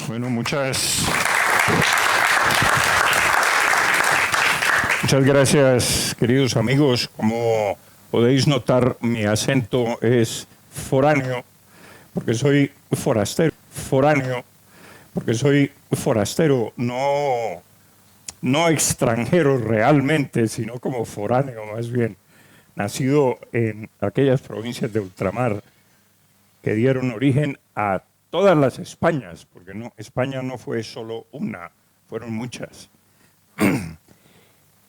Bueno, muchas gracias, queridos amigos. Como podéis notar, mi acento es foráneo, porque soy forastero. Foráneo, porque soy forastero, no extranjero realmente, sino como foráneo más bien. Nacido en aquellas provincias de ultramar que dieron origen a todas las Españas, porque España no fue solo una, fueron muchas.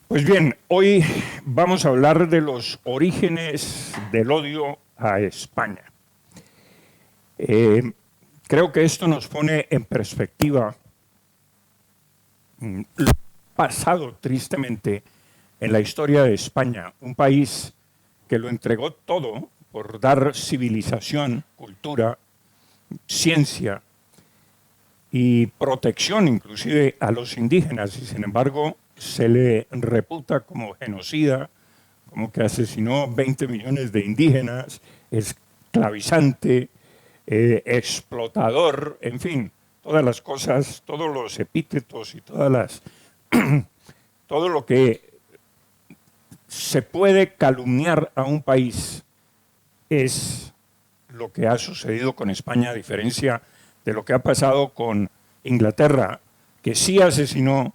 Pues bien, hoy vamos a hablar de los orígenes del odio a España. Creo que esto nos pone en perspectiva lo pasado tristemente en la historia de España, un país que lo entregó todo por dar civilización, cultura, ciencia y protección inclusive a los indígenas, y sin embargo se le reputa como genocida, como que asesinó 20 millones de indígenas, esclavizante, explotador, en fin, todas las cosas, todos los epítetos y todo lo que se puede calumniar a un país es lo que ha sucedido con España, a diferencia de lo que ha pasado con Inglaterra, que sí asesinó,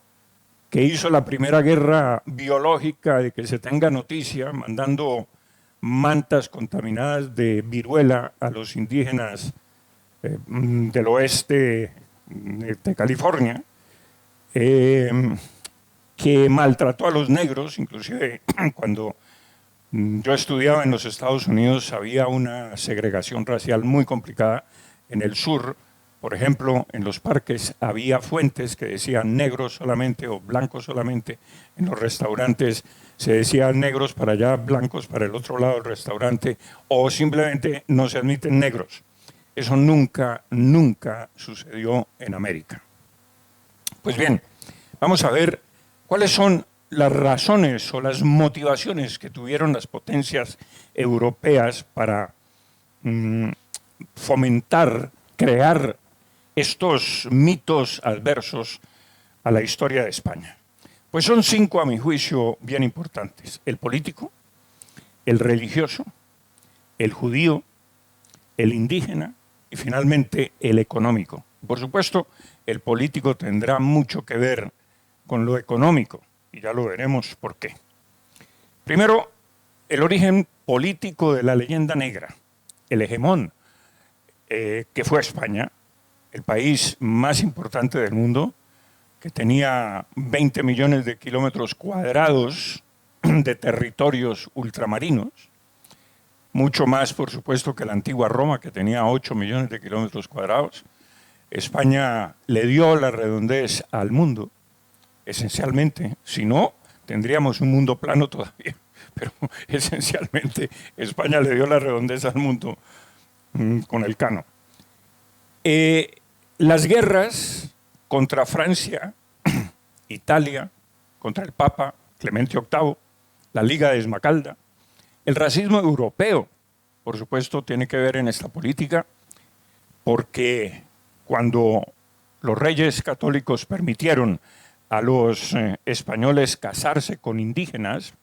que hizo la primera guerra biológica de que se tenga noticia, mandando mantas contaminadas de viruela a los indígenas del oeste de California, que maltrató a los negros, inclusive cuando yo estudiaba en los Estados Unidos había una segregación racial muy complicada en el sur. Por ejemplo, en los parques había fuentes que decían negros solamente o blancos solamente. En los restaurantes se decía negros para allá, blancos para el otro lado del restaurante, o simplemente no se admiten negros. Eso nunca sucedió en América. Pues bien, vamos a ver cuáles son las razones o las motivaciones que tuvieron las potencias europeas para fomentar, crear estos mitos adversos a la historia de España. Pues son 5, a mi juicio, bien importantes: el político, el religioso, el judío, el indígena y finalmente el económico. Por supuesto, el político tendrá mucho que ver con lo económico, y ya lo veremos por qué. Primero, el origen político de la leyenda negra. El hegemón, que fue España, el país más importante del mundo, que tenía 20 millones de kilómetros cuadrados de territorios ultramarinos, mucho más, por supuesto, que la antigua Roma, que tenía 8 millones de kilómetros cuadrados. España le dio la redondez al mundo, esencialmente. Si no, tendríamos un mundo plano todavía, pero esencialmente España le dio la redondez al mundo con el Cano. Las guerras contra Francia, Italia, contra el Papa Clemente VIII, la Liga de Esmacalda, el racismo europeo, por supuesto, tiene que ver en esta política, porque cuando los reyes católicos permitieron a los españoles casarse con indígenas,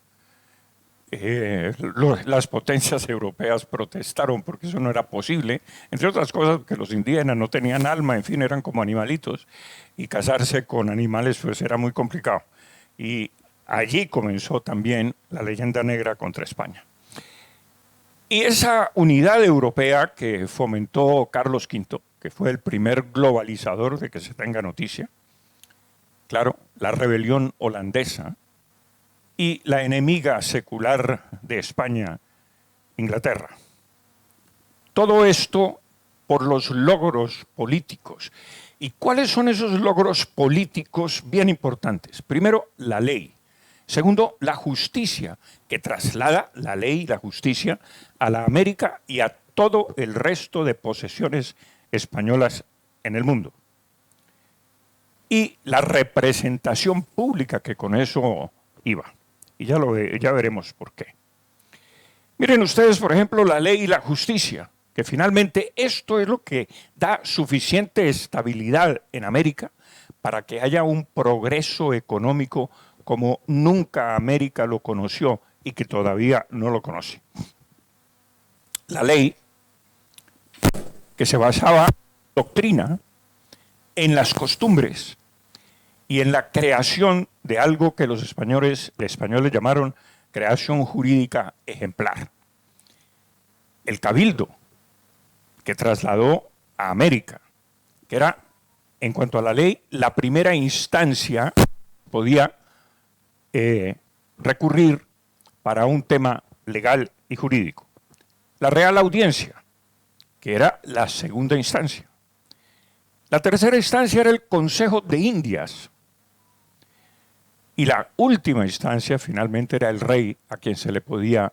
las potencias europeas protestaron porque eso no era posible, entre otras cosas que los indígenas no tenían alma, en fin, eran como animalitos, y casarse con animales pues era muy complicado. Y allí comenzó también la leyenda negra contra España. Y esa unidad europea que fomentó Carlos V, que fue el primer globalizador de que se tenga noticia, claro, la rebelión holandesa, y la enemiga secular de España, Inglaterra. Todo esto por los logros políticos. ¿Y cuáles son esos logros políticos bien importantes? Primero, la ley. Segundo, la justicia, que traslada la ley y la justicia a la América y a todo el resto de posesiones españolas en el mundo. Y la representación pública que con eso iba. Y ya veremos por qué. Miren ustedes, por ejemplo, la ley y la justicia. que finalmente esto es lo que da suficiente estabilidad en América para que haya un progreso económico como nunca América lo conoció y que todavía no lo conoce. La ley, que se basaba en doctrina, en las costumbres y en la creación de algo que los españoles llamaron creación jurídica ejemplar. El cabildo, que trasladó a América, que era, en cuanto a la ley, la primera instancia podía recurrir para un tema legal y jurídico. La Real Audiencia, que era la segunda instancia. La tercera instancia era el Consejo de Indias. Y la última instancia, finalmente, era el rey, a quien se le podía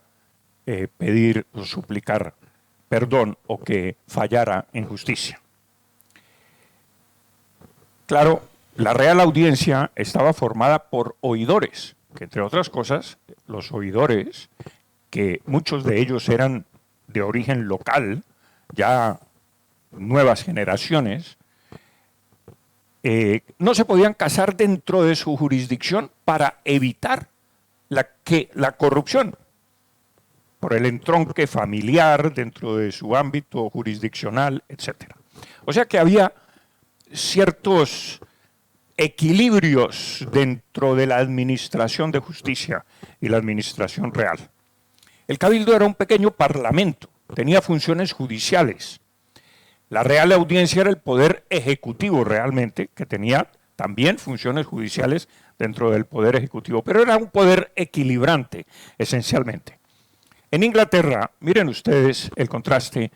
pedir o suplicar perdón o que fallara en justicia. Claro, la Real Audiencia estaba formada por oidores, que entre otras cosas, los oidores, que muchos de ellos eran de origen local, ya nuevas generaciones, no se podían casar dentro de su jurisdicción para evitar la corrupción por el entronque familiar dentro de su ámbito jurisdiccional, etc. O sea que había ciertos equilibrios dentro de la administración de justicia y la administración real. El cabildo era un pequeño parlamento, tenía funciones judiciales. La Real Audiencia era el poder ejecutivo realmente, que tenía también funciones judiciales dentro del poder ejecutivo, pero era un poder equilibrante, esencialmente. En Inglaterra, miren ustedes el contraste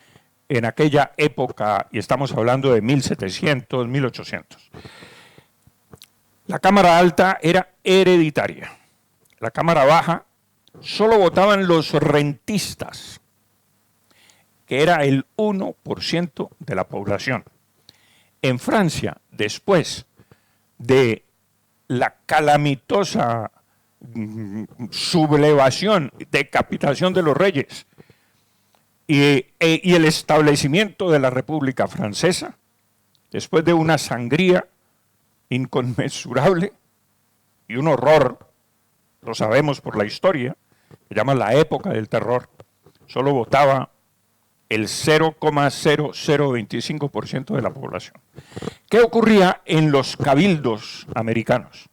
en aquella época, y estamos hablando de 1700, 1800. La Cámara Alta era hereditaria. La Cámara Baja solo votaban los rentistas, que era el 1% de la población. En Francia, después de la calamitosa sublevación, decapitación de los reyes y el establecimiento de la República Francesa, después de una sangría inconmensurable y un horror, lo sabemos por la historia, se llama la época del terror, solo votaba el 0,0025% de la población. ¿Qué ocurría en los cabildos americanos?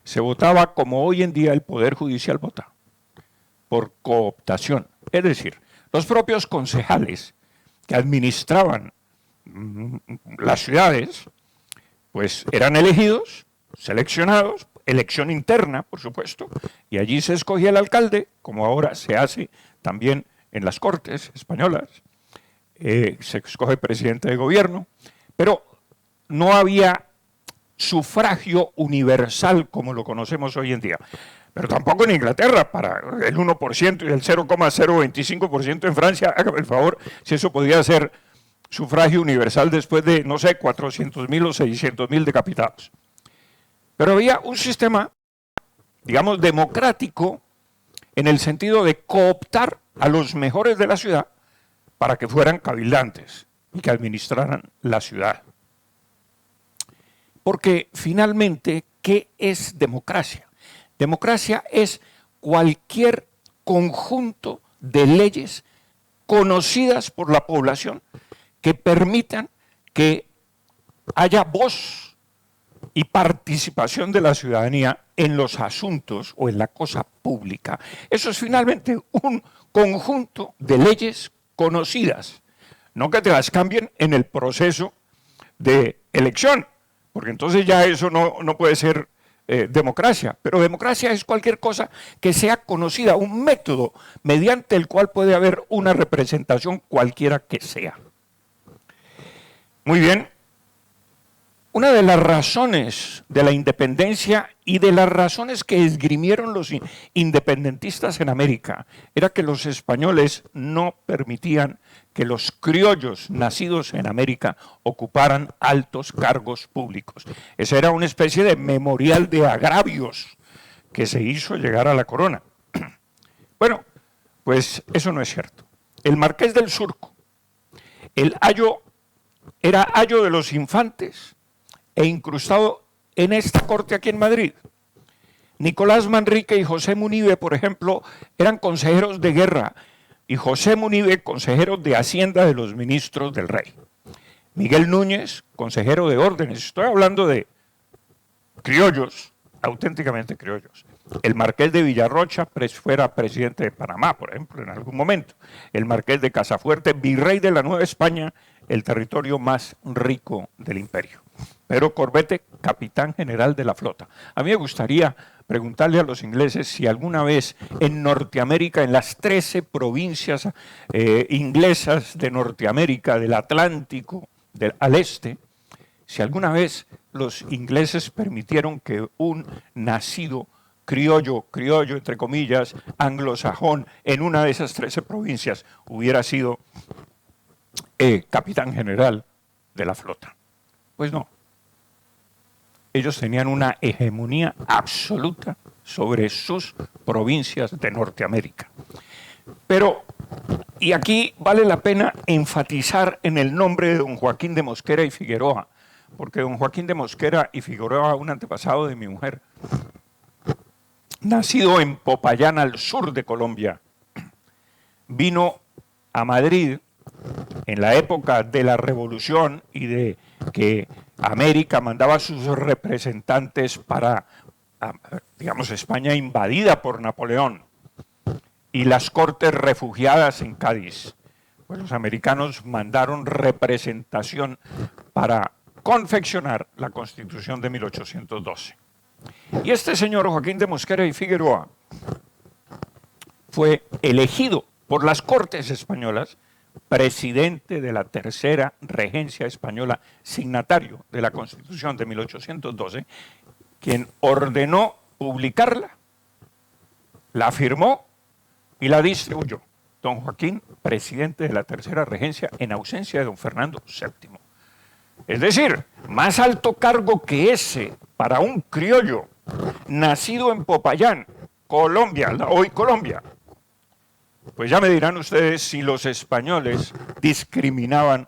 Se votaba como hoy en día el Poder Judicial vota, por cooptación. Es decir, los propios concejales que administraban las ciudades, pues eran elegidos, seleccionados, elección interna, por supuesto, y allí se escogía el alcalde, como ahora se hace también en las Cortes españolas, se escoge presidente de gobierno, pero no había sufragio universal como lo conocemos hoy en día. Pero tampoco en Inglaterra, para el 1% y el 0,025% en Francia, hágame el favor, si eso podía ser sufragio universal después de, no sé, 400.000 o 600.000 decapitados. Pero había un sistema, digamos, democrático, en el sentido de cooptar a los mejores de la ciudad para que fueran cabildantes y que administraran la ciudad. Porque finalmente, ¿qué es democracia? Democracia es cualquier conjunto de leyes conocidas por la población que permitan que haya voz y participación de la ciudadanía en los asuntos o en la cosa pública. Eso es finalmente un conjunto de leyes conocidas, no que te las cambien en el proceso de elección, porque entonces ya eso no puede ser democracia, pero democracia es cualquier cosa que sea conocida, un método mediante el cual puede haber una representación cualquiera que sea. Muy bien. Una de las razones de la independencia y de las razones que esgrimieron los independentistas en América era que los españoles no permitían que los criollos nacidos en América ocuparan altos cargos públicos. Esa era una especie de memorial de agravios que se hizo llegar a la corona. Bueno, pues eso no es cierto. El Marqués del Surco, El ayo era ayo de los infantes e incrustado en esta corte aquí en Madrid. Nicolás Manrique y José Munive, por ejemplo, eran consejeros de guerra y José Munive, consejero de Hacienda de los ministros del rey. Miguel Núñez, consejero de órdenes. Estoy hablando de criollos, auténticamente criollos. El marqués de Villarrocha fuera presidente de Panamá, por ejemplo, en algún momento. El marqués de Casafuerte, virrey de la Nueva España, el territorio más rico del imperio. Pedro Corbete, capitán general de la flota. A mí me gustaría preguntarle a los ingleses si alguna vez en Norteamérica, en las 13 provincias inglesas de Norteamérica, del Atlántico al este, si alguna vez los ingleses permitieron que un nacido criollo entre comillas, anglosajón, en una de esas 13 provincias hubiera sido capitán general de la flota. Pues no. Ellos tenían una hegemonía absoluta sobre sus provincias de Norteamérica. Pero, y aquí vale la pena enfatizar en el nombre de don Joaquín de Mosquera y Figueroa, porque don Joaquín de Mosquera y Figueroa, un antepasado de mi mujer, nacido en Popayán, al sur de Colombia, vino a Madrid en la época de la Revolución y de que América mandaba a sus representantes para, digamos, España invadida por Napoleón y las cortes refugiadas en Cádiz. Pues los americanos mandaron representación para confeccionar la Constitución de 1812. Y este señor Joaquín de Mosquera y Figueroa fue elegido por las Cortes españolas presidente de la tercera regencia española, signatario de la Constitución de 1812, quien ordenó publicarla, la firmó y la distribuyó. Don Joaquín, presidente de la tercera regencia en ausencia de don Fernando VII. Es decir, más alto cargo que ese para un criollo nacido en Popayán, Colombia, hoy Colombia. Pues ya me dirán ustedes si los españoles discriminaban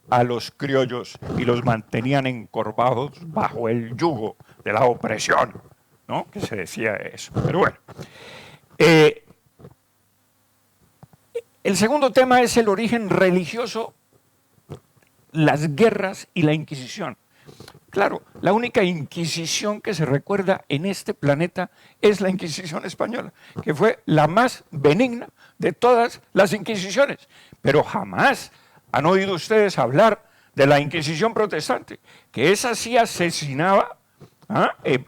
a los criollos y los mantenían encorvados bajo el yugo de la opresión, ¿no? Que se decía eso. Pero bueno. El segundo tema es el origen religioso, las guerras y la Inquisición. Claro, la única Inquisición que se recuerda en este planeta es la Inquisición española, que fue la más benigna de todas las Inquisiciones. Pero jamás han oído ustedes hablar de la Inquisición protestante, que esa sí asesinaba en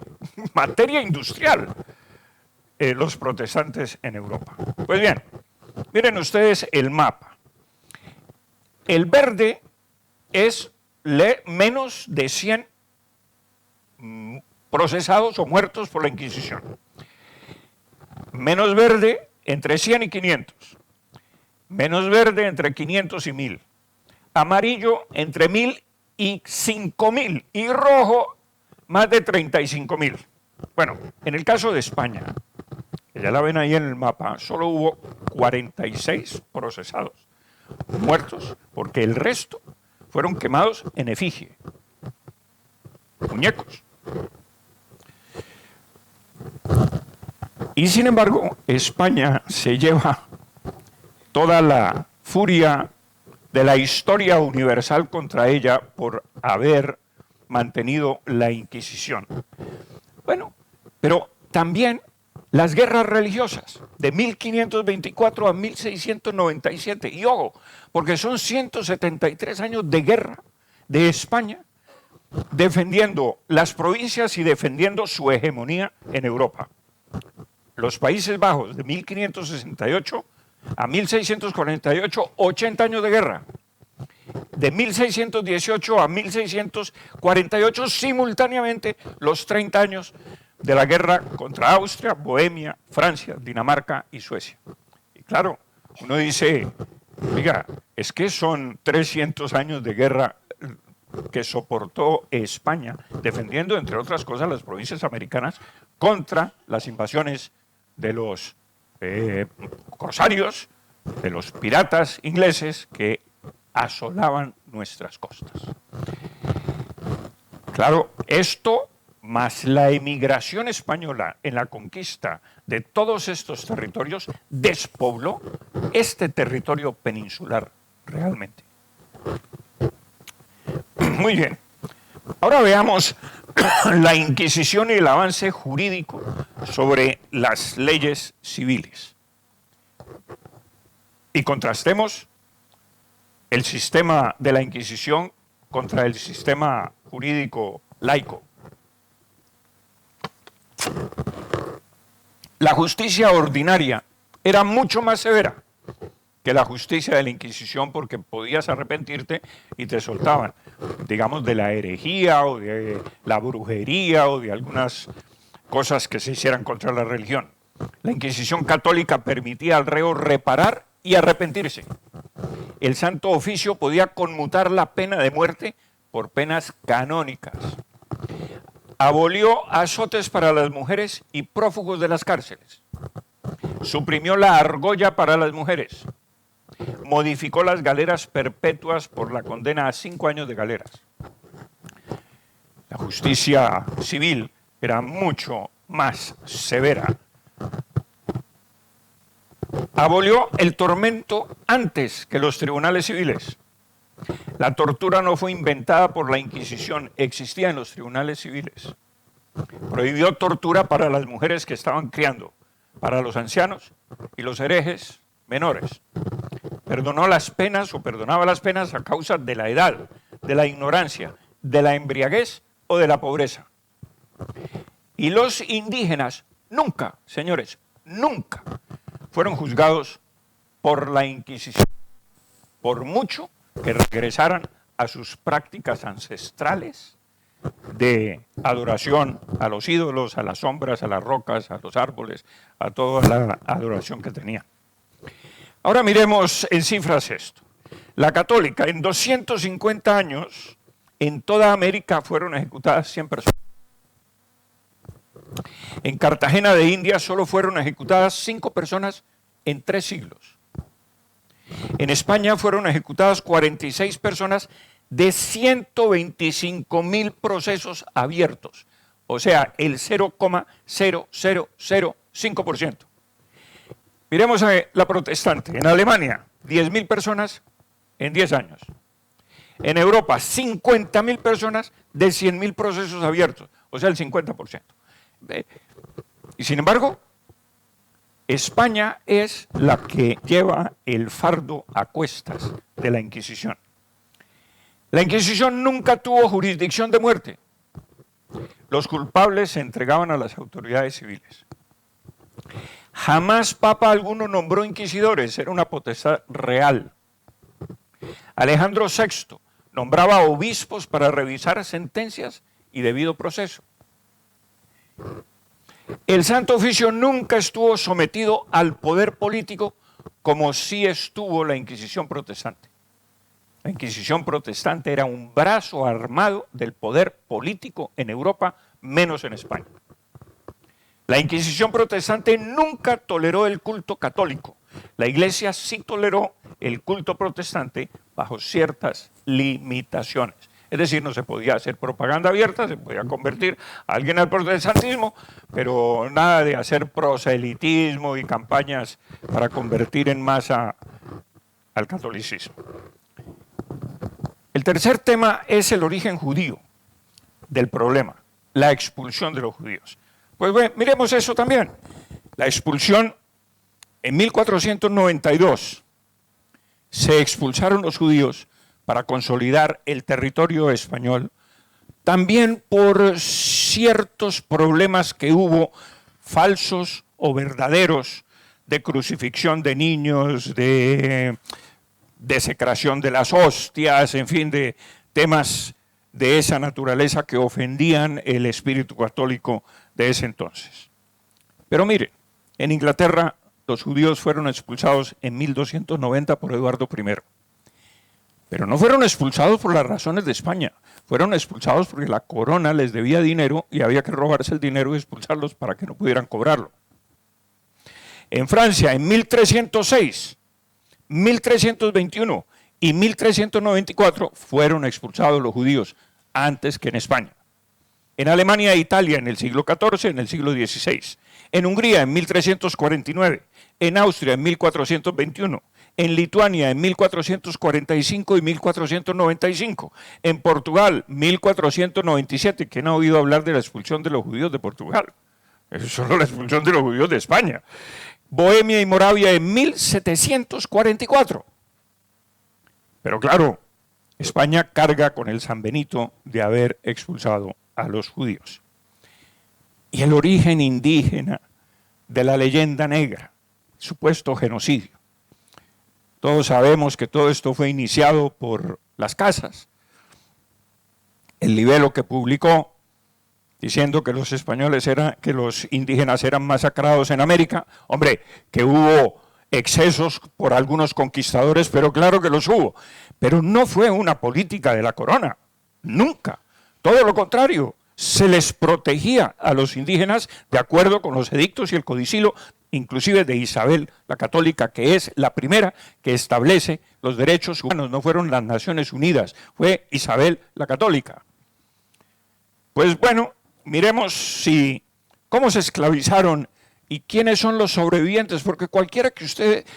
materia industrial los protestantes en Europa. Pues bien, miren ustedes el mapa. El verde es menos de 100 procesados o muertos por la Inquisición. Menos verde, entre 100 y 500. Menos verde, entre 500 y 1000. Amarillo, entre 1000 y 5000. Y rojo, más de 35.000. Bueno, en el caso de España, que ya la ven ahí en el mapa, solo hubo 46 procesados muertos, porque el resto fueron quemados en efigie. Muñecos. Y sin embargo, España se lleva toda la furia de la historia universal contra ella por haber mantenido la Inquisición. Bueno, pero también las guerras religiosas de 1524 a 1697. Y ojo, porque son 173 años de guerra de España defendiendo las provincias y defendiendo su hegemonía en Europa. Los Países Bajos de 1568 a 1648, 80 años de guerra. De 1618 a 1648, simultáneamente los 30 años de la guerra contra Austria, Bohemia, Francia, Dinamarca y Suecia. Y claro, uno dice, oiga, es que son 300 años de guerra que soportó España, defendiendo, entre otras cosas, las provincias americanas contra las invasiones de los corsarios, de los piratas ingleses que asolaban nuestras costas. Claro, esto más la emigración española en la conquista de todos estos territorios despobló este territorio peninsular realmente. Muy bien. Ahora veamos la Inquisición y el avance jurídico sobre las leyes civiles. Y contrastemos el sistema de la Inquisición contra el sistema jurídico laico. La justicia ordinaria era mucho más severa que la justicia de la Inquisición porque podías arrepentirte y te soltaban, digamos, de la herejía o de la brujería o de algunas cosas que se hicieran contra la religión. La Inquisición católica permitía al reo reparar y arrepentirse. El Santo Oficio podía conmutar la pena de muerte por penas canónicas. Abolió azotes para las mujeres y prófugos de las cárceles. Suprimió la argolla para las mujeres. Modificó las galeras perpetuas por la condena a 5 años de galeras. La justicia civil era mucho más severa. Abolió el tormento antes que los tribunales civiles. La tortura no fue inventada por la Inquisición, existía en los tribunales civiles. Prohibió tortura para las mujeres que estaban criando, para los ancianos y los herejes menores. Perdonó las penas o perdonaba las penas a causa de la edad, de la ignorancia, de la embriaguez o de la pobreza. Y los indígenas nunca, señores, nunca fueron juzgados por la Inquisición, por mucho que regresaran a sus prácticas ancestrales de adoración a los ídolos, a las sombras, a las rocas, a los árboles, a toda la adoración que tenían. Ahora miremos en cifras esto. La católica, en 250 años, en toda América fueron ejecutadas 100 personas. En Cartagena de Indias solo fueron ejecutadas 5 personas en 3 siglos. En España fueron ejecutadas 46 personas de 125.000 procesos abiertos, o sea, el 0,0005%. Miremos a la protestante. En Alemania, 10.000 personas en 10 años. En Europa, 50.000 personas de 100.000 procesos abiertos, o sea, el 50%. Y sin embargo, España es la que lleva el fardo a cuestas de la Inquisición. La Inquisición nunca tuvo jurisdicción de muerte. Los culpables se entregaban a las autoridades civiles. Jamás papa alguno nombró inquisidores, era una potestad real. Alejandro VI nombraba obispos para revisar sentencias y debido proceso. El Santo Oficio nunca estuvo sometido al poder político como sí estuvo la Inquisición protestante. La Inquisición protestante era un brazo armado del poder político en Europa, menos en España. La Inquisición protestante nunca toleró el culto católico. La Iglesia sí toleró el culto protestante bajo ciertas limitaciones. Es decir, no se podía hacer propaganda abierta, se podía convertir a alguien al protestantismo, pero nada de hacer proselitismo y campañas para convertir en masa al catolicismo. El tercer tema es el origen judío del problema, la expulsión de los judíos. Pues bueno, miremos eso también. La expulsión en 1492 se expulsaron los judíos para consolidar el territorio español, también por ciertos problemas que hubo, falsos o verdaderos, de crucifixión de niños, de desecración de las hostias, en fin, de temas de esa naturaleza que ofendían el espíritu católico de ese entonces. Pero mire, en Inglaterra los judíos fueron expulsados en 1290 por Eduardo I. Pero no fueron expulsados por las razones de España, fueron expulsados porque la corona les debía dinero y había que robarse el dinero y expulsarlos para que no pudieran cobrarlo. En Francia, en 1306, 1321 y 1394 fueron expulsados los judíos antes que en España. En Alemania e Italia en el siglo XIV, en el siglo XVI. En Hungría en 1349, en Austria en 1421, en Lituania en 1445 y 1495, en Portugal 1497. ¿Quién ha oído hablar de la expulsión de los judíos de Portugal? Es solo la expulsión de los judíos de España. Bohemia y Moravia en 1744. Pero claro, España carga con el San Benito de haber expulsado a los judíos. Y el origen indígena de la leyenda negra, supuesto genocidio. Todos sabemos que todo esto fue iniciado por Las Casas, el libelo que publicó diciendo que los españoles que los indígenas eran masacrados en América. Hombre, que hubo excesos por algunos conquistadores, pero claro que los hubo. Pero no fue una política de la corona, nunca. Todo lo contrario, se les protegía a los indígenas de acuerdo con los edictos y el codicilo, inclusive de Isabel la Católica, que es la primera que establece los derechos humanos. No fueron las Naciones Unidas, fue Isabel la Católica. Pues bueno, miremos cómo se esclavizaron y quiénes son los sobrevivientes, porque cualquiera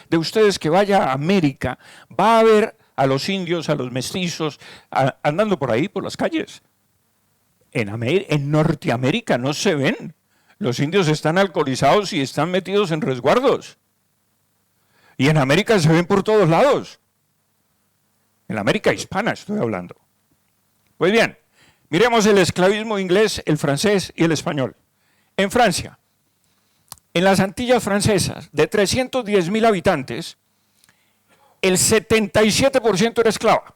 de ustedes que vaya a América va a ver a los indios, a los mestizos, andando por ahí, por las calles. En Norteamérica no se ven. Los indios están alcoholizados y están metidos en resguardos. Y en América se ven por todos lados. En la América hispana estoy hablando. Pues bien, miremos el esclavismo inglés, el francés y el español. En Francia, en las Antillas francesas, de 310.000 habitantes, el 77% era esclava.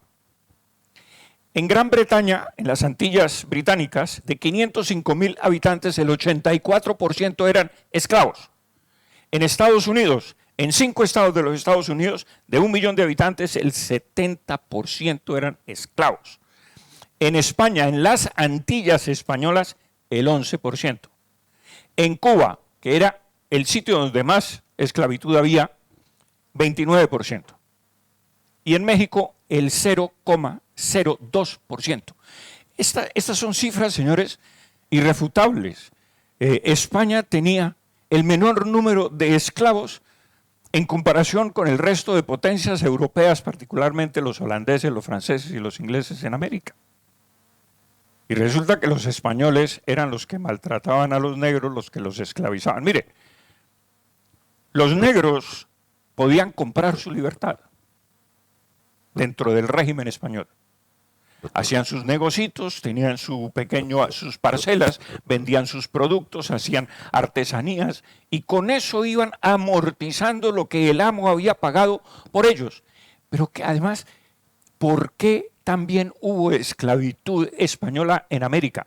En Gran Bretaña, en las Antillas británicas, de 505.000 habitantes, el 84% eran esclavos. En Estados Unidos, en 5 estados de los Estados Unidos, de 1 millón de habitantes, el 70% eran esclavos. En España, en las Antillas españolas, el 11%. En Cuba, que era el sitio donde más esclavitud había, 29%. Y en México, el 0,02%. Estas son cifras, señores, irrefutables. España tenía el menor número de esclavos en comparación con el resto de potencias europeas, particularmente los holandeses, los franceses y los ingleses en América. Y resulta que los españoles eran los que maltrataban a los negros, los que los esclavizaban. Mire, los negros podían comprar su libertad dentro del régimen español. Hacían sus negocios, tenían sus parcelas, vendían sus productos, hacían artesanías y con eso iban amortizando lo que el amo había pagado por ellos. Pero que además, ¿por qué también hubo esclavitud española en América?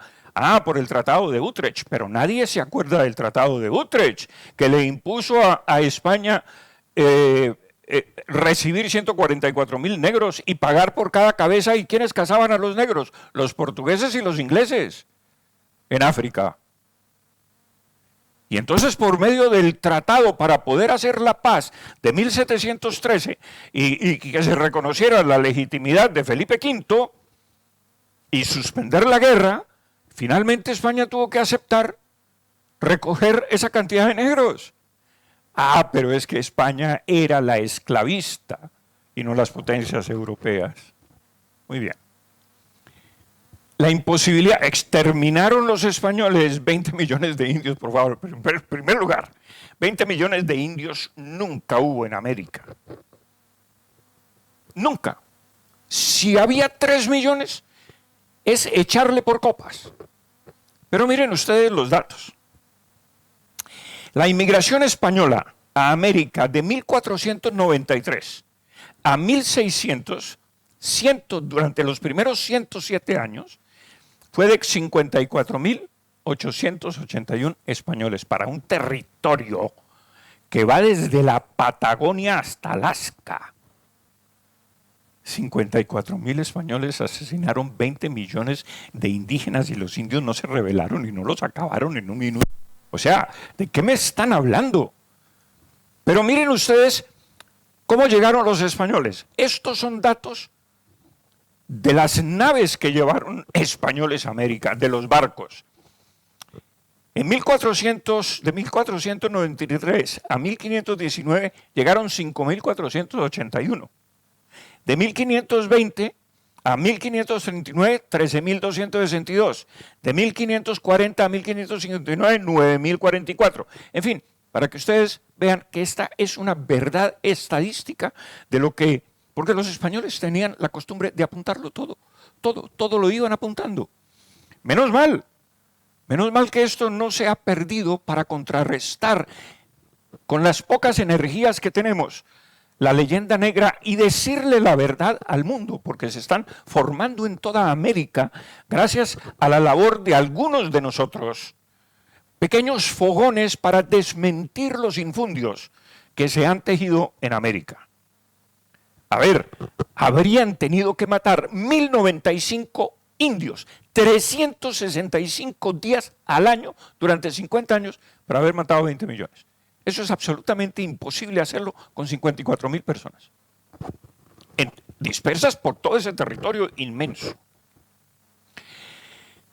Por el Tratado de Utrecht, pero nadie se acuerda del Tratado de Utrecht, que le impuso a España recibir 144.000 negros y pagar por cada cabeza. ¿Y quiénes cazaban a los negros? Los portugueses y los ingleses en África. Y entonces, por medio del tratado para poder hacer la paz de 1713 y que se reconociera la legitimidad de Felipe V y suspender la guerra, finalmente España tuvo que aceptar recoger esa cantidad de negros. Pero es que España era la esclavista y no las potencias europeas. Muy bien. La imposibilidad, exterminaron los españoles 20 millones de indios, por favor. En primer lugar, 20 millones de indios nunca hubo en América. Nunca. Si había 3 millones, es echarle por copas. Pero miren ustedes los datos. La inmigración española a América de 1493 a 1600, durante los primeros 107 años, fue de 54.881 españoles para un territorio que va desde la Patagonia hasta Alaska. 54.000 españoles asesinaron 20 millones de indígenas y los indios no se rebelaron y no los acabaron en un minuto. O sea, ¿de qué me están hablando? Pero miren ustedes ¿Cómo llegaron los españoles? Estos son datos de las naves que llevaron españoles a América, de los barcos. De 1493 a 1519 llegaron 5.481. De 1520 a 1539, 13.262. De 1540 a 1559, 9.044. En fin, para que ustedes vean que esta es una verdad estadística de lo que... Porque los españoles tenían la costumbre de apuntarlo todo lo iban apuntando. Menos mal que esto no se ha perdido para contrarrestar con las pocas energías que tenemos la leyenda negra y decirle la verdad al mundo, porque se están formando en toda América gracias a la labor de algunos de nosotros, pequeños fogones para desmentir los infundios que se han tejido en América. A ver, habrían tenido que matar 1.095 indios, 365 días al año durante 50 años para haber matado 20 millones. Eso es absolutamente imposible hacerlo con 54.000 personas, dispersas por todo ese territorio inmenso.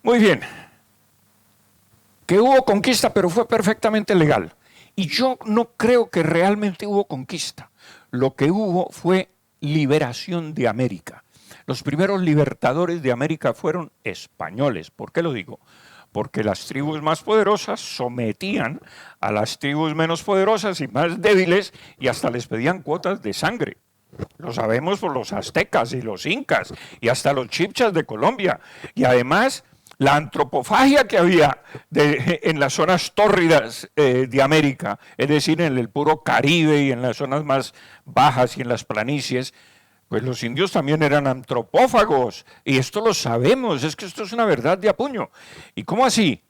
Muy bien, que hubo conquista, pero fue perfectamente legal. Y yo no creo que realmente hubo conquista. Lo que hubo fue liberación de América. Los primeros libertadores de América fueron españoles. ¿Por qué lo digo? Porque las tribus más poderosas sometían a las tribus menos poderosas y más débiles y hasta les pedían cuotas de sangre. Lo sabemos por los aztecas y los incas y hasta los chibchas de Colombia. Y además la antropofagia que había en las zonas tórridas de América, es decir, en el puro Caribe y en las zonas más bajas y en las planicies, pues los indios también eran antropófagos, y esto lo sabemos, es que esto es una verdad de a puño. ¿Y cómo así?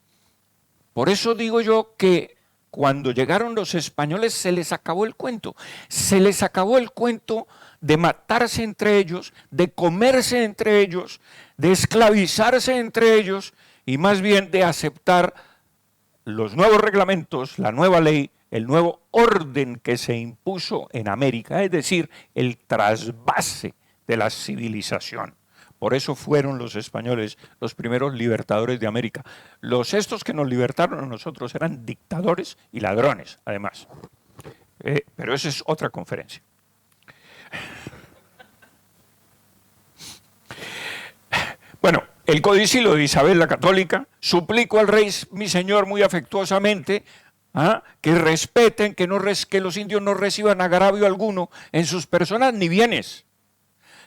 Por eso digo yo que cuando llegaron los españoles se les acabó el cuento. Se les acabó el cuento de matarse entre ellos, de comerse entre ellos, de esclavizarse entre ellos, y más bien de aceptar los nuevos reglamentos, la nueva ley, el nuevo orden que se impuso en América, es decir, el trasvase de la civilización. Por eso fueron los españoles los primeros libertadores de América. Estos que nos libertaron a nosotros eran dictadores y ladrones, además. Pero esa es otra conferencia. Bueno, el codicilo de Isabel la Católica: suplico al rey mi señor muy afectuosamente que respeten, que los indios no reciban agravio alguno en sus personas ni bienes,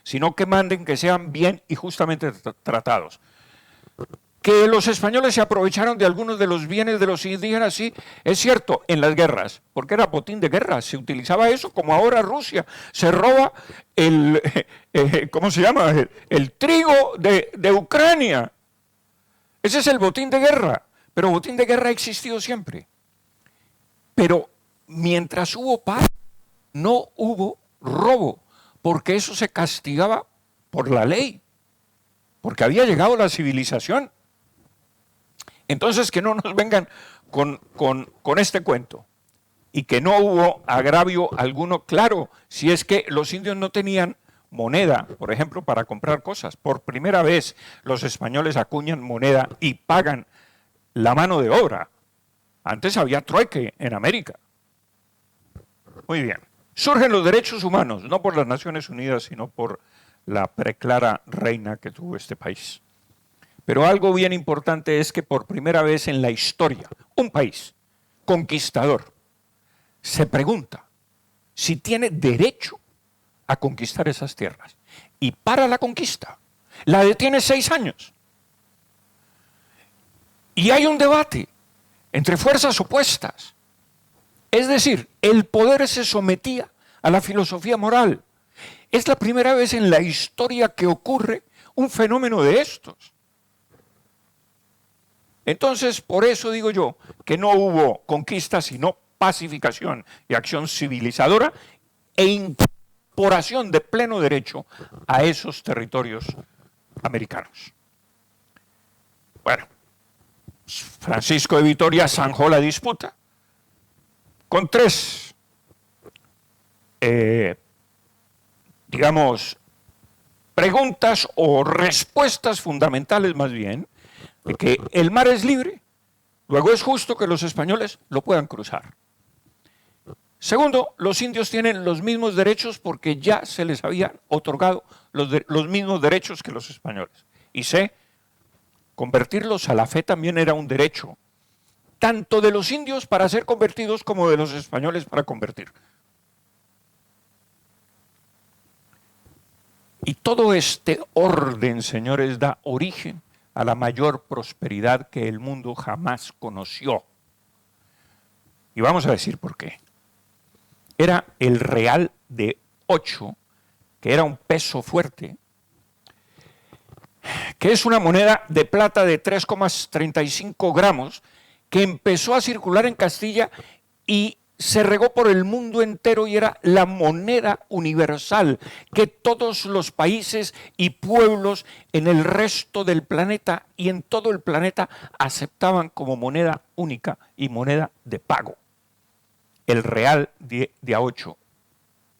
sino que manden que sean bien y justamente tratados. Que los españoles se aprovecharon de algunos de los bienes de los indígenas, sí, es cierto, en las guerras, porque era botín de guerra, se utilizaba eso, como ahora Rusia se roba ¿cómo se llama? El trigo de Ucrania. Ese es el botín de guerra, pero botín de guerra ha existido siempre. Pero mientras hubo paz, no hubo robo, porque eso se castigaba por la ley, porque había llegado la civilización. Entonces, que no nos vengan con este cuento, y que no hubo agravio alguno. Claro, si es que los indios no tenían moneda, por ejemplo, para comprar cosas. Por primera vez los españoles acuñan moneda y pagan la mano de obra. Antes había trueque en América. Muy bien. Surgen los derechos humanos, no por las Naciones Unidas, sino por la preclara reina que tuvo este país. Pero algo bien importante es que por primera vez en la historia, un país conquistador se pregunta si tiene derecho a conquistar esas tierras. Y para la conquista, la detiene 6 años. Y hay un debate entre fuerzas opuestas. Es decir, el poder se sometía a la filosofía moral. Es la primera vez en la historia que ocurre un fenómeno de estos. Entonces, por eso digo yo que no hubo conquista, sino pacificación y acción civilizadora e incorporación de pleno derecho a esos territorios americanos. Bueno, Francisco de Vitoria zanjó la disputa con 3 digamos, preguntas o respuestas fundamentales más bien, de que el mar es libre, luego es justo que los españoles lo puedan cruzar. Segundo, los indios tienen los mismos derechos porque ya se les habían otorgado los mismos derechos que los españoles. Y C, convertirlos a la fe también era un derecho, tanto de los indios para ser convertidos como de los españoles para convertir. Y todo este orden, señores, da origen a la mayor prosperidad que el mundo jamás conoció. Y vamos a decir por qué. Era el real de 8, que era un peso fuerte, que es una moneda de plata de 3,35 gramos, que empezó a circular en Castilla y se regó por el mundo entero y era la moneda universal que todos los países y pueblos en el resto del planeta y en todo el planeta aceptaban como moneda única y moneda de pago. El real de A8.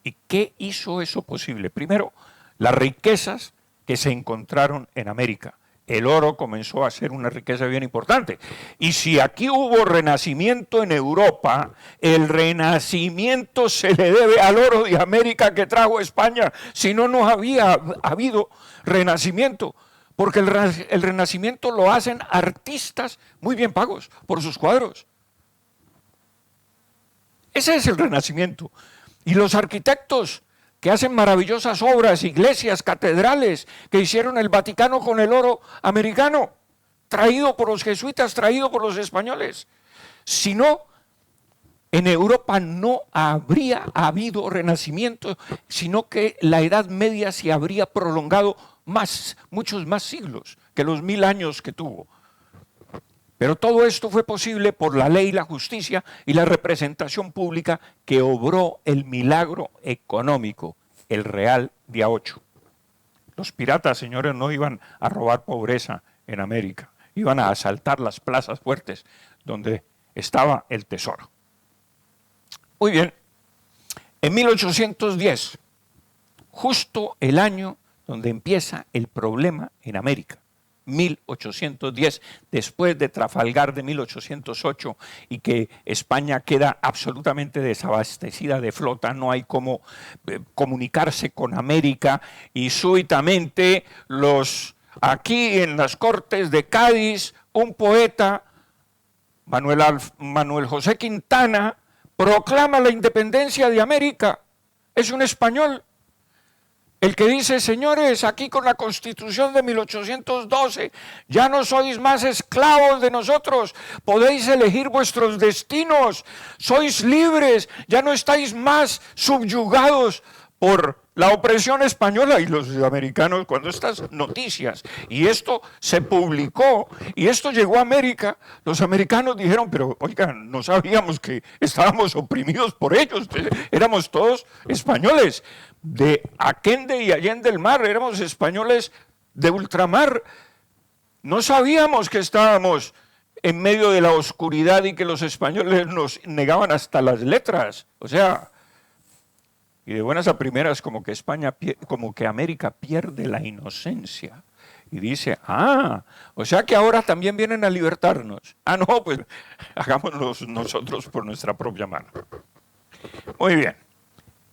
¿Y qué hizo eso posible? Primero, las riquezas que se encontraron en América. El oro comenzó a ser una riqueza bien importante. Y si aquí hubo renacimiento en Europa, el renacimiento se le debe al oro de América que trajo España. Si no, no había habido renacimiento. Porque el renacimiento lo hacen artistas muy bien pagos por sus cuadros. Ese es el renacimiento. Y los arquitectos que hacen maravillosas obras, iglesias, catedrales, que hicieron el Vaticano con el oro americano, traído por los jesuitas, traído por los españoles. Si no, en Europa no habría habido renacimiento, sino que la Edad Media se habría prolongado muchos más siglos que los 1000 años que tuvo. Pero todo esto fue posible por la ley, la justicia y la representación pública que obró el milagro económico, el real de A8. Los piratas, señores, no iban a robar pobreza en América, iban a asaltar las plazas fuertes donde estaba el tesoro. Muy bien, en 1810, justo el año donde empieza el problema en América, 1810, después de Trafalgar de 1808 y que España queda absolutamente desabastecida de flota, no hay cómo comunicarse con América y súbitamente aquí en las Cortes de Cádiz, un poeta, Manuel José Quintana, proclama la independencia de América, es un español. El que dice, señores, aquí con la Constitución de 1812, ya no sois más esclavos de nosotros, podéis elegir vuestros destinos, sois libres, ya no estáis más subyugados por la opresión española. Y los americanos, cuando estas noticias, y esto se publicó, y esto llegó a América, los americanos dijeron, pero oigan, no sabíamos que estábamos oprimidos por ellos, éramos todos españoles. De Aquende y Allende el mar, éramos españoles de ultramar. No sabíamos que estábamos en medio de la oscuridad y que los españoles nos negaban hasta las letras. O sea, y de buenas a primeras como que América pierde la inocencia y dice, o sea que ahora también vienen a libertarnos. No, pues hagámoslo nosotros por nuestra propia mano. Muy bien.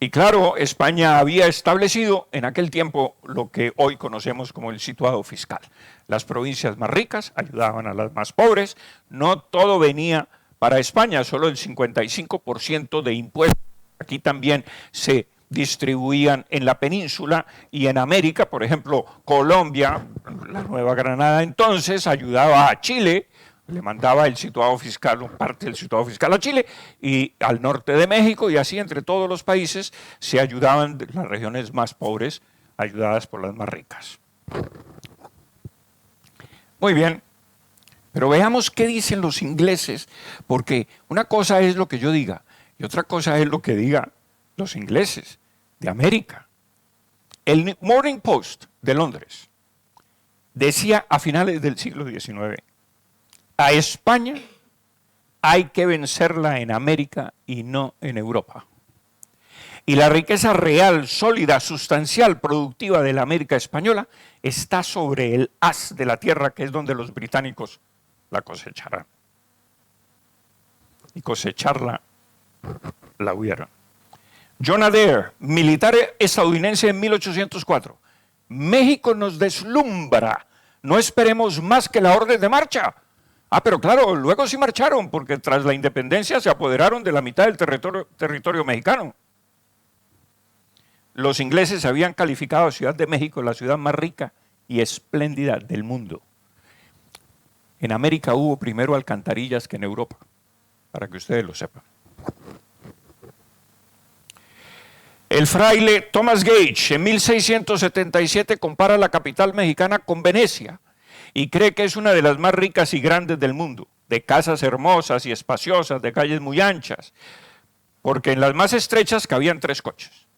Y claro, España había establecido en aquel tiempo lo que hoy conocemos como el situado fiscal. Las provincias más ricas ayudaban a las más pobres, no todo venía para España, solo el 55% de impuestos. Aquí también se distribuían en la península y en América, por ejemplo, Colombia, la Nueva Granada entonces, ayudaba a Chile, le mandaba el situado fiscal, parte del situado fiscal a Chile y al norte de México, y así entre todos los países se ayudaban las regiones más pobres, ayudadas por las más ricas. Muy bien, pero veamos qué dicen los ingleses, porque una cosa es lo que yo diga y otra cosa es lo que digan los ingleses de América. El Morning Post de Londres decía a finales del siglo XIX, a España hay que vencerla en América y no en Europa. Y la riqueza real, sólida, sustancial, productiva de la América española está sobre el haz de la tierra, que es donde los británicos la cosecharán. Y cosecharla la hubieron. John Adair, militar estadounidense en 1804. México nos deslumbra, no esperemos más que la orden de marcha. Ah, pero claro, luego sí marcharon, porque tras la independencia se apoderaron de la mitad del territorio mexicano. Los ingleses habían calificado a Ciudad de México la ciudad más rica y espléndida del mundo. En América hubo primero alcantarillas que en Europa, para que ustedes lo sepan. El fraile Thomas Gage en 1677 compara la capital mexicana con Venecia y cree que es una de las más ricas y grandes del mundo, de casas hermosas y espaciosas, de calles muy anchas, porque en las más estrechas cabían 3 coches.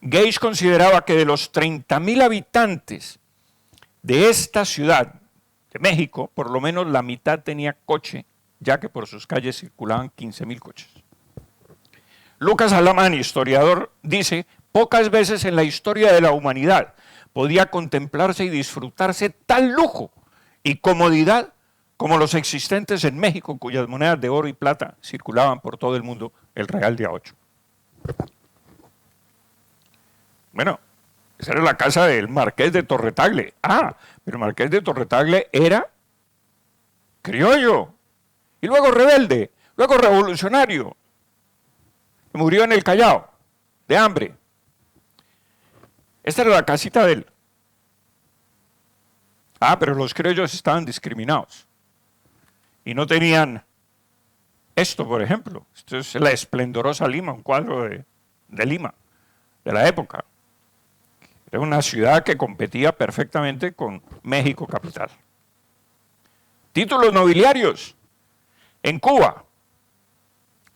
Gage consideraba que de los 30,000 habitantes de esta ciudad, de México, por lo menos la mitad tenía coche, ya que por sus calles circulaban 15,000 coches. Lucas Alamán, historiador, dice: pocas veces en la historia de la humanidad podía contemplarse y disfrutarse tal lujo y comodidad como los existentes en México, cuyas monedas de oro y plata circulaban por todo el mundo, el real de A8. Bueno, esa era la casa del Marqués de Torretagle. Ah, pero el Marqués de Torretagle era criollo, y luego rebelde, luego revolucionario. Murió en el Callao, de hambre. Esta era la casita de él. Ah, pero los criollos estaban discriminados. Y no tenían esto, por ejemplo. Esto es la esplendorosa Lima, un cuadro de Lima, de la época. Era una ciudad que competía perfectamente con México capital. Títulos nobiliarios. En Cuba,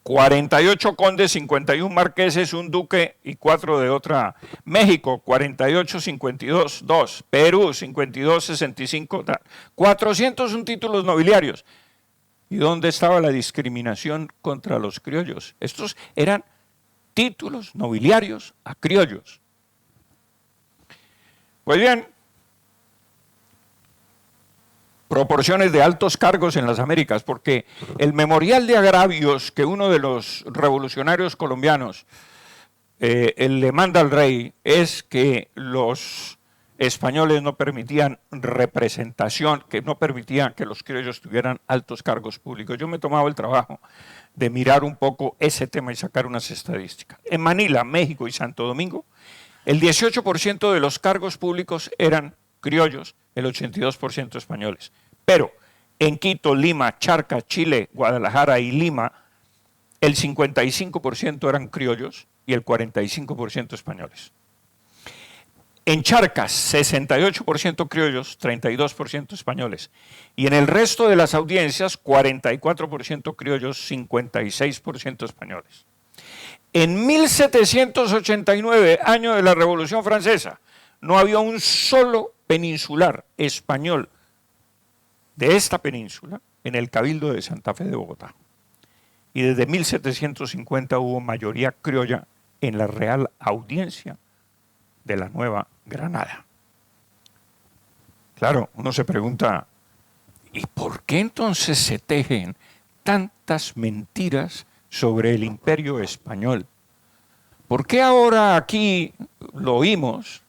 48 condes, 51 marqueses, un duque y 4 de otra. México, 48, 52, 2. Perú, 52, 65, 401 títulos nobiliarios. ¿Y dónde estaba la discriminación contra los criollos? Estos eran títulos nobiliarios a criollos. Pues bien, proporciones de altos cargos en las Américas, porque el memorial de agravios que uno de los revolucionarios colombianos le manda al rey es que los españoles no permitían representación, que no permitían que los criollos tuvieran altos cargos públicos. Yo me he tomado el trabajo de mirar un poco ese tema y sacar unas estadísticas. En Manila, México y Santo Domingo, el 18% de los cargos públicos eran criollos, el 82% españoles. Pero en Quito, Lima, Charcas, Chile, Guadalajara y Lima, el 55% eran criollos y el 45% españoles. En Charcas, 68% criollos, 32% españoles. Y en el resto de las audiencias, 44% criollos, 56% españoles. En 1789, año de la Revolución Francesa, no había un solo peninsular español de esta península en el Cabildo de Santa Fe de Bogotá. Y desde 1750 hubo mayoría criolla en la Real Audiencia de la Nueva Granada. Claro, uno se pregunta, ¿y por qué entonces se tejen tantas mentiras sobre el imperio español? ¿Por qué ahora aquí lo oímos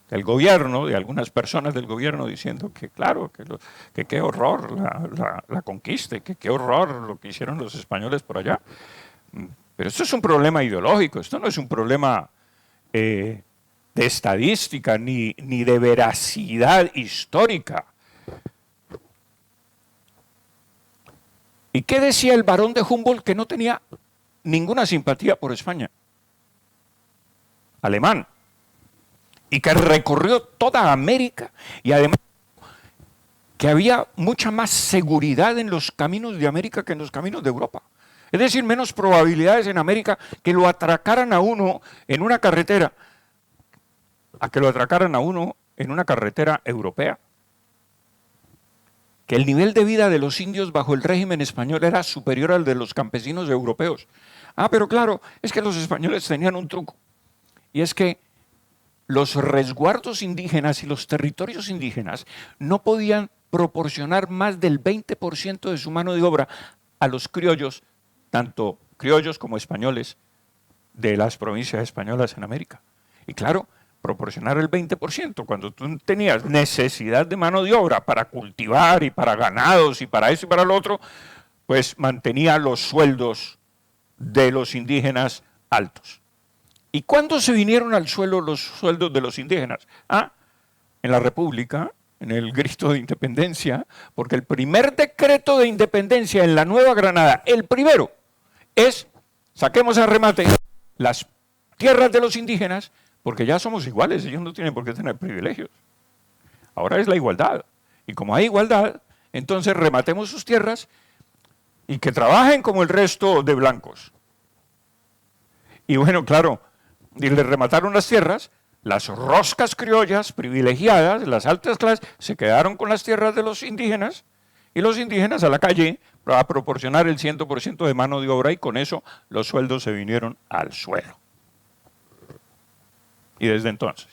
del gobierno, de algunas personas del gobierno diciendo que claro, que qué horror la conquista, que qué horror lo que hicieron los españoles por allá? Pero esto es un problema ideológico, esto no es un problema de estadística ni de veracidad histórica. ¿Y qué decía el barón de Humboldt, que no tenía ninguna simpatía por España? Alemán. Y que recorrió toda América y además que había mucha más seguridad en los caminos de América que en los caminos de Europa. Es decir, menos probabilidades en América que lo atracaran a uno en una carretera a que lo atracaran a uno en una carretera europea. que el nivel de vida de los indios bajo el régimen español era superior al de los campesinos europeos. Ah, pero claro, es que los españoles tenían un truco, y es que los resguardos indígenas y los territorios indígenas no podían proporcionar más del 20% de su mano de obra a los criollos, tanto criollos como españoles, de las provincias españolas en América. Y claro, proporcionar el 20%, cuando tú tenías necesidad de mano de obra para cultivar y para ganados y para eso y para lo otro, pues mantenía los sueldos de los indígenas altos. ¿Y cuándo se vinieron al suelo los sueldos de los indígenas? Ah, en la República, en el grito de independencia, porque el primer decreto de independencia en la Nueva Granada, el primero, es saquemos a remate las tierras de los indígenas, porque ya somos iguales, ellos no tienen por qué tener privilegios. Ahora es la igualdad. Y como hay igualdad, entonces rematemos sus tierras y que trabajen como el resto de blancos. Y bueno, claro, y le remataron las tierras, las roscas criollas privilegiadas, las altas clases, se quedaron con las tierras de los indígenas, y los indígenas a la calle a proporcionar el 100% de mano de obra, y con eso los sueldos se vinieron al suelo. Y desde entonces.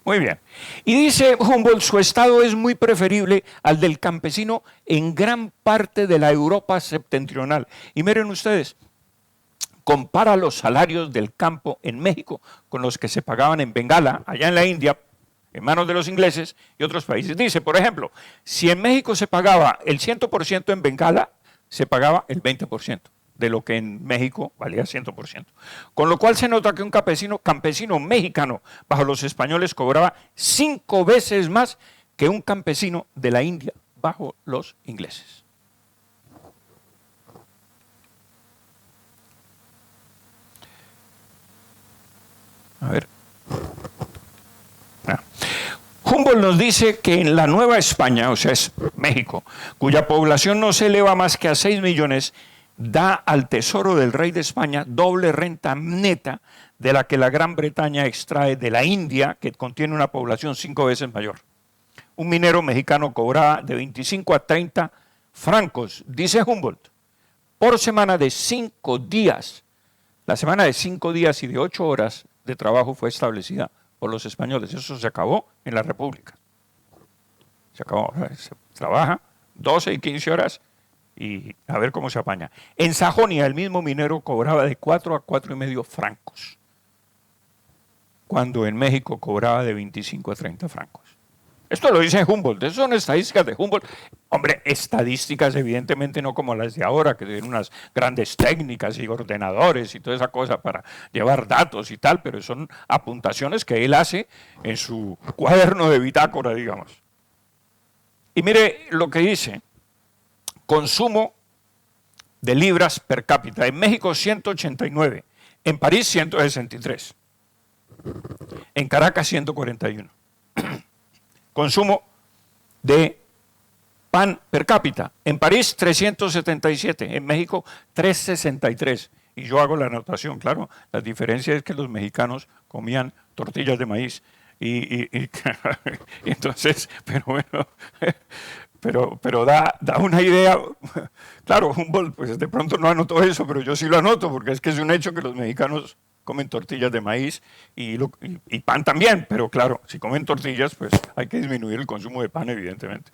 Muy bien. Y dice Humboldt, su estado es muy preferible al del campesino en gran parte de la Europa septentrional. Y miren ustedes, compara los salarios del campo en México con los que se pagaban en Bengala, allá en la India, en manos de los ingleses y otros países. Dice, por ejemplo, si en México se pagaba el 100%, en Bengala se pagaba el 20% de lo que en México valía 100%. Con lo cual se nota que un campesino mexicano bajo los españoles cobraba 5 veces más que un campesino de la India bajo los ingleses. A ver. Humboldt nos dice que en la Nueva España, o sea, es México, cuya población no se eleva más que a 6 millones, da al tesoro del rey de España doble renta neta de la que la Gran Bretaña extrae de la India, que contiene una población 5 veces mayor. Un minero mexicano cobraba de 25 a 30 francos, dice Humboldt, por semana de 5 días. La semana de 5 días y de 8 horas de trabajo fue establecida por los españoles. Eso se acabó en la República. Se acabó. Se trabaja 12 y 15 horas y a ver cómo se apaña. En Sajonia el mismo minero cobraba de 4 a 4,5 francos, cuando en México cobraba de 25 a 30 francos. Esto lo dice Humboldt, esas son estadísticas de Humboldt. Hombre, estadísticas evidentemente no como las de ahora, que tienen unas grandes técnicas y ordenadores y toda esa cosa para llevar datos y tal, pero son apuntaciones que él hace en su cuaderno de bitácora, digamos. Y mire lo que dice: consumo de libras per cápita. En México 189, en París 163, en Caracas 141. Consumo de pan per cápita. En París 377, en México 363. Y yo hago la anotación, claro, la diferencia es que los mexicanos comían tortillas de maíz. Y entonces, pero bueno, pero da una idea. Claro, Humboldt pues de pronto no anotó eso, pero yo sí lo anoto, porque es que es un hecho que los mexicanos comen tortillas de maíz y pan también, pero claro, si comen tortillas, pues hay que disminuir el consumo de pan, evidentemente.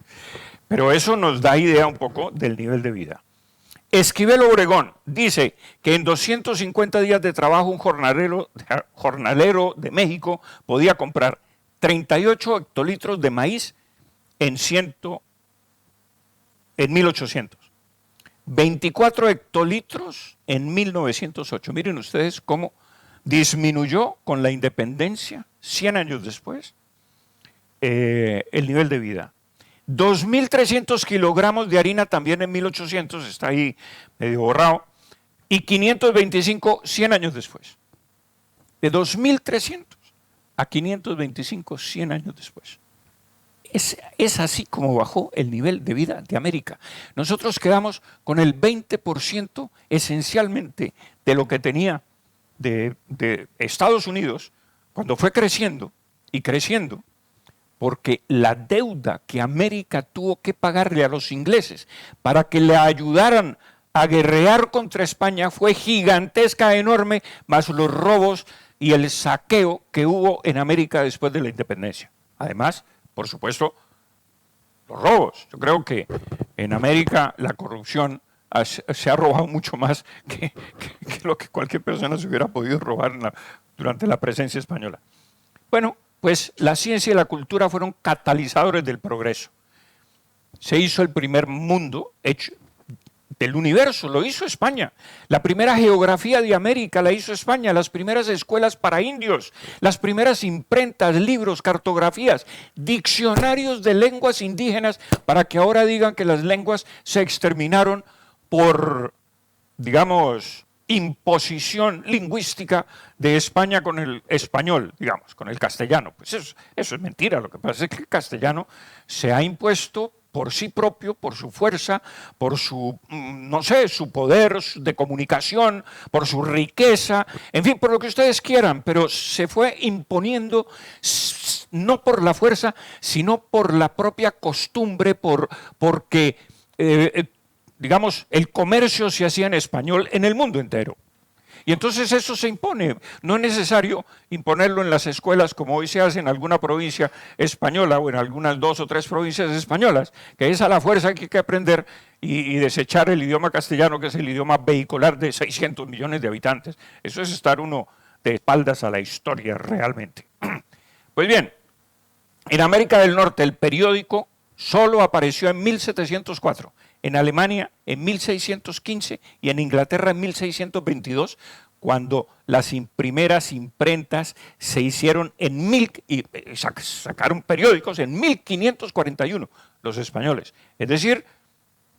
Pero eso nos da idea un poco del nivel de vida. Esquivel Obregón dice que en 250 días de trabajo un jornalero de México podía comprar 38 hectolitros de maíz en 1800. 24 hectolitros en 1908. Miren ustedes cómo disminuyó con la independencia, 100 años después, el nivel de vida. 2.300 kilogramos de harina también en 1800, está ahí medio borrado, y 525 100 años después. De 2.300 a 525 100 años después. Es así como bajó el nivel de vida de América. Nosotros quedamos con el 20% esencialmente de lo que tenía de Estados Unidos cuando fue creciendo y creciendo, porque la deuda que América tuvo que pagarle a los ingleses para que le ayudaran a guerrear contra España fue gigantesca, enorme, más los robos y el saqueo que hubo en América después de la independencia. Además, por supuesto, los robos. Yo creo que en América la corrupción se ha robado mucho más que lo que cualquier persona se hubiera podido robar durante la presencia española. Bueno, pues la ciencia y la cultura fueron catalizadores del progreso. Se hizo el primer mundo hecho del universo, lo hizo España. La primera geografía de América la hizo España, las primeras escuelas para indios, las primeras imprentas, libros, cartografías, diccionarios de lenguas indígenas, para que ahora digan que las lenguas se exterminaron por, digamos, imposición lingüística de España con el español, digamos, con el castellano. Pues eso es mentira. Lo que pasa es que el castellano se ha impuesto por sí propio, por su fuerza, por su, no sé, su poder de comunicación, por su riqueza, en fin, por lo que ustedes quieran, pero se fue imponiendo no por la fuerza, sino por la propia costumbre, porque digamos, el comercio se hacía en español en el mundo entero. Y entonces eso se impone. No es necesario imponerlo en las escuelas como hoy se hace en alguna provincia española o en algunas 2 o 3 provincias españolas, que es a la fuerza que hay que aprender y desechar el idioma castellano, que es el idioma vehicular de 600 millones de habitantes. Eso es estar uno de espaldas a la historia realmente. Pues bien, en América del Norte el periódico solo apareció en 1704. En Alemania en 1615 y en Inglaterra en 1622, cuando las primeras imprentas se hicieron y sacaron periódicos en 1541 los españoles. Es decir,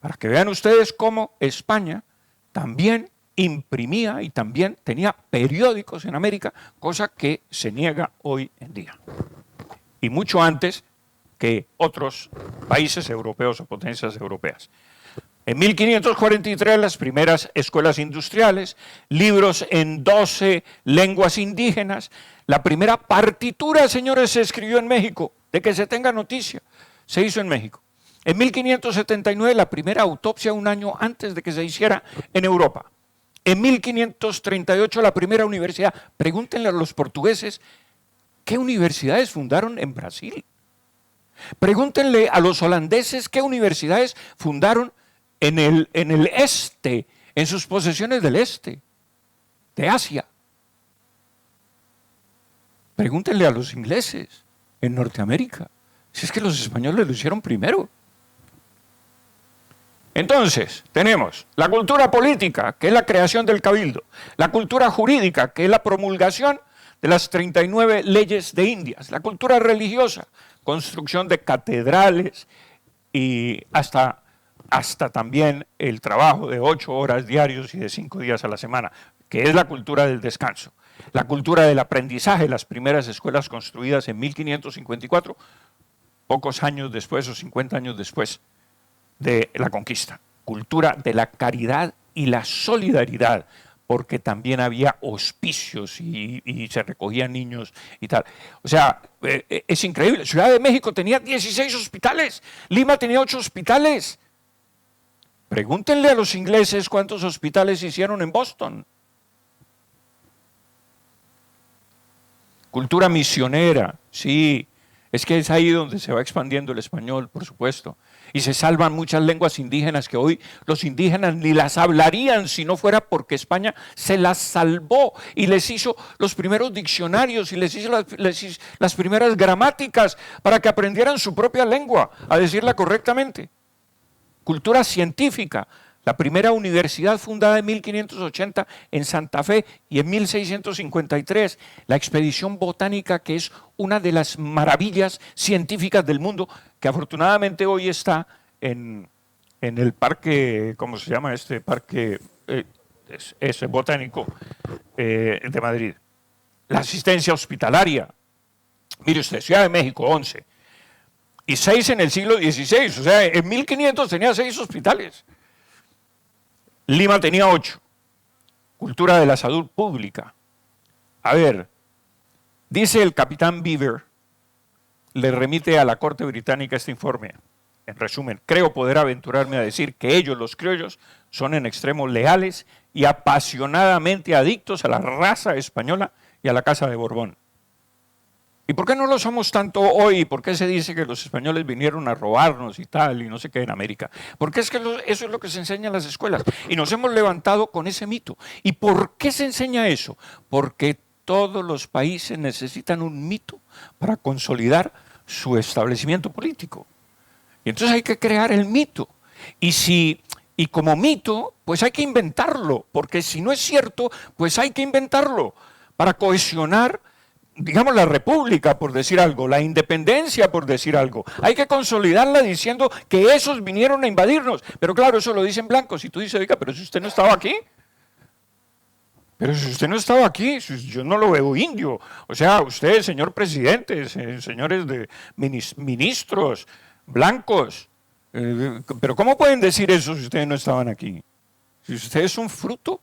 para que vean ustedes cómo España también imprimía y también tenía periódicos en América, cosa que se niega hoy en día. Y mucho antes que otros países europeos o potencias europeas. En 1543 las primeras escuelas industriales, libros en 12 lenguas indígenas, la primera partitura, señores, se escribió en México, de que se tenga noticia, se hizo en México. En 1579 la primera autopsia, un año antes de que se hiciera en Europa. En 1538 la primera universidad. Pregúntenle a los portugueses qué universidades fundaron en Brasil. Pregúntenle a los holandeses qué universidades fundaron en el este, en sus posesiones del este, de Asia. Pregúntenle a los ingleses en Norteamérica, si es que los españoles lo hicieron primero. Entonces, tenemos la cultura política, que es la creación del cabildo, la cultura jurídica, que es la promulgación de las 39 leyes de Indias, la cultura religiosa, construcción de catedrales y hasta también el trabajo de 8 horas diarios y de 5 días a la semana, que es la cultura del descanso. La cultura del aprendizaje, las primeras escuelas construidas en 1554, pocos años después o 50 años después de la conquista. Cultura de la caridad y la solidaridad, porque también había hospicios y se recogían niños y tal. O sea, es increíble. Ciudad de México tenía 16 hospitales, Lima tenía 8 hospitales. Pregúntenle a los ingleses cuántos hospitales hicieron en Boston. Cultura misionera, sí, es que es ahí donde se va expandiendo el español, por supuesto. Y se salvan muchas lenguas indígenas que hoy los indígenas ni las hablarían si no fuera porque España se las salvó y les hizo los primeros diccionarios y les hizo las primeras gramáticas para que aprendieran su propia lengua, a decirla correctamente. Cultura científica, la primera universidad fundada en 1580 en Santa Fe y en 1653, la expedición botánica, que es una de las maravillas científicas del mundo, que afortunadamente hoy está en el parque, ¿cómo se llama este parque? Es botánico de Madrid. La asistencia hospitalaria, mire usted, Ciudad de México, 11. Y 6 en el siglo XVI, o sea, en 1500 tenía 6 hospitales. Lima tenía 8. Cultura de la salud pública. A ver, dice el capitán Beaver, le remite a la Corte Británica este informe. En resumen, creo poder aventurarme a decir que ellos, los criollos, son en extremo leales y apasionadamente adictos a la raza española y a la Casa de Borbón. ¿Y por qué no lo somos tanto hoy? ¿Por qué se dice que los españoles vinieron a robarnos y tal, y no sé qué en América? Porque es que eso es lo que se enseña en las escuelas. Y nos hemos levantado con ese mito. ¿Y por qué se enseña eso? Porque todos los países necesitan un mito para consolidar su establecimiento político. Y entonces hay que crear el mito. Y como mito, pues hay que inventarlo, porque si no es cierto, pues hay que inventarlo para cohesionar, digamos, la república, por decir algo, la independencia, por decir algo. Hay que consolidarla diciendo que esos vinieron a invadirnos. Pero claro, eso lo dicen blancos. Y tú dices, oiga, pero si usted no estaba aquí. Pero si usted no estaba aquí, yo no lo veo indio. O sea, usted, señor presidente, señores de ministros, blancos. Pero ¿cómo pueden decir eso si ustedes no estaban aquí? Si ustedes son fruto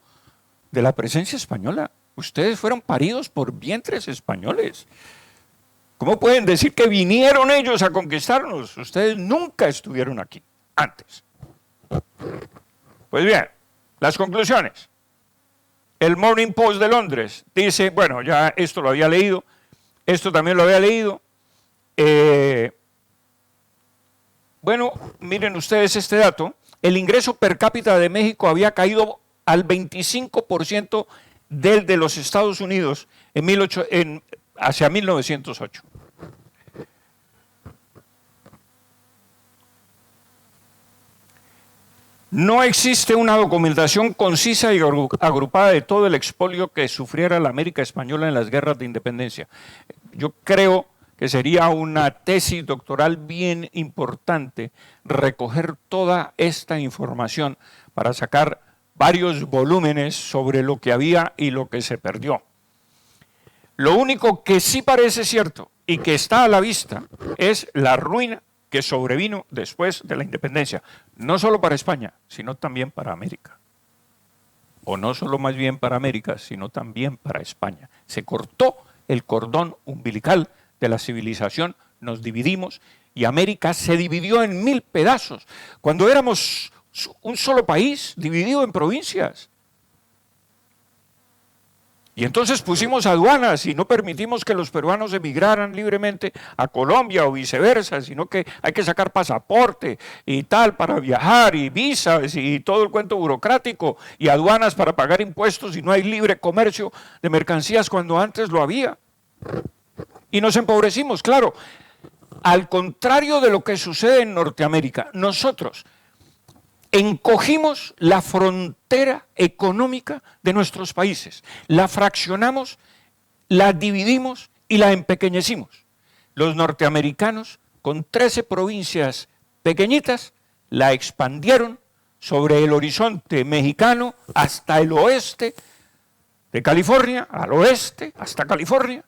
de la presencia española. Ustedes fueron paridos por vientres españoles. ¿Cómo pueden decir que vinieron ellos a conquistarnos? Ustedes nunca estuvieron aquí, antes. Pues bien, las conclusiones. El Morning Post de Londres dice, bueno, ya esto lo había leído, esto también lo había leído. Bueno, miren ustedes este dato, el ingreso per cápita de México había caído al 25% del de los Estados Unidos hacia 1908. No existe una documentación concisa y agrupada de todo el expolio que sufriera la América española en las guerras de independencia. Yo creo que sería una tesis doctoral bien importante recoger toda esta información para sacar varios volúmenes sobre lo que había y lo que se perdió. Lo único que sí parece cierto y que está a la vista es la ruina que sobrevino después de la independencia, no solo para España, sino también para América. O no solo más bien para América, sino también para España. Se cortó el cordón umbilical de la civilización, nos dividimos y América se dividió en 1000 pedazos, cuando éramos un solo país dividido en provincias. Y entonces pusimos aduanas y no permitimos que los peruanos emigraran libremente a Colombia o viceversa, sino que hay que sacar pasaporte y tal para viajar y visas y todo el cuento burocrático y aduanas para pagar impuestos y no hay libre comercio de mercancías cuando antes lo había. Y nos empobrecimos, claro. Al contrario de lo que sucede en Norteamérica, nosotros encogimos la frontera económica de nuestros países, la fraccionamos, la dividimos y la empequeñecimos. Los norteamericanos, con 13 provincias pequeñitas, la expandieron sobre el horizonte mexicano hasta el oeste de California, al oeste hasta California,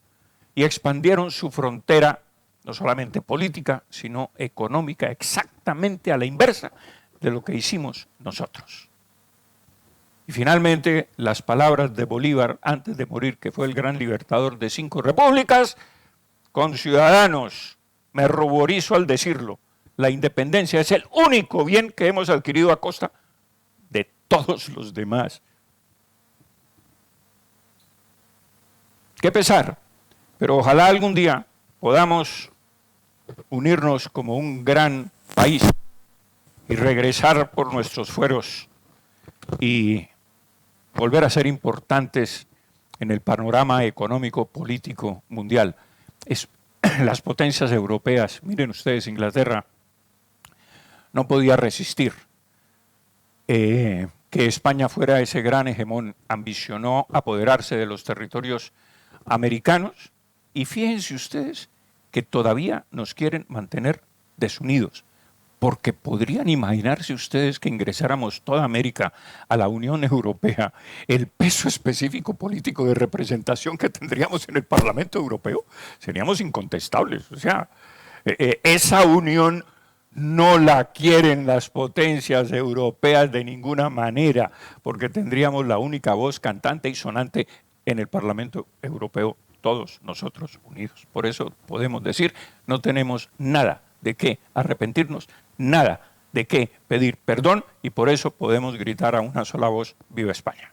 y expandieron su frontera, no solamente política, sino económica, exactamente a la inversa de lo que hicimos nosotros. Y finalmente, las palabras de Bolívar antes de morir, que fue el gran libertador de 5 repúblicas, conciudadanos, me ruborizo al decirlo, la independencia es el único bien que hemos adquirido a costa de todos los demás. Qué pesar, pero ojalá algún día podamos unirnos como un gran país y regresar por nuestros fueros y volver a ser importantes en el panorama económico, político, mundial. Las potencias europeas, miren ustedes, Inglaterra no podía resistir que España fuera ese gran hegemón, ambicionó apoderarse de los territorios americanos y fíjense ustedes que todavía nos quieren mantener desunidos. Porque podrían imaginarse ustedes que ingresáramos toda América a la Unión Europea, el peso específico político de representación que tendríamos en el Parlamento Europeo, seríamos incontestables. O sea, esa unión no la quieren las potencias europeas de ninguna manera, porque tendríamos la única voz cantante y sonante en el Parlamento Europeo todos nosotros unidos. Por eso podemos decir, no tenemos nada de qué arrepentirnos, nada de qué pedir perdón, y por eso podemos gritar a una sola voz: ¡Viva España!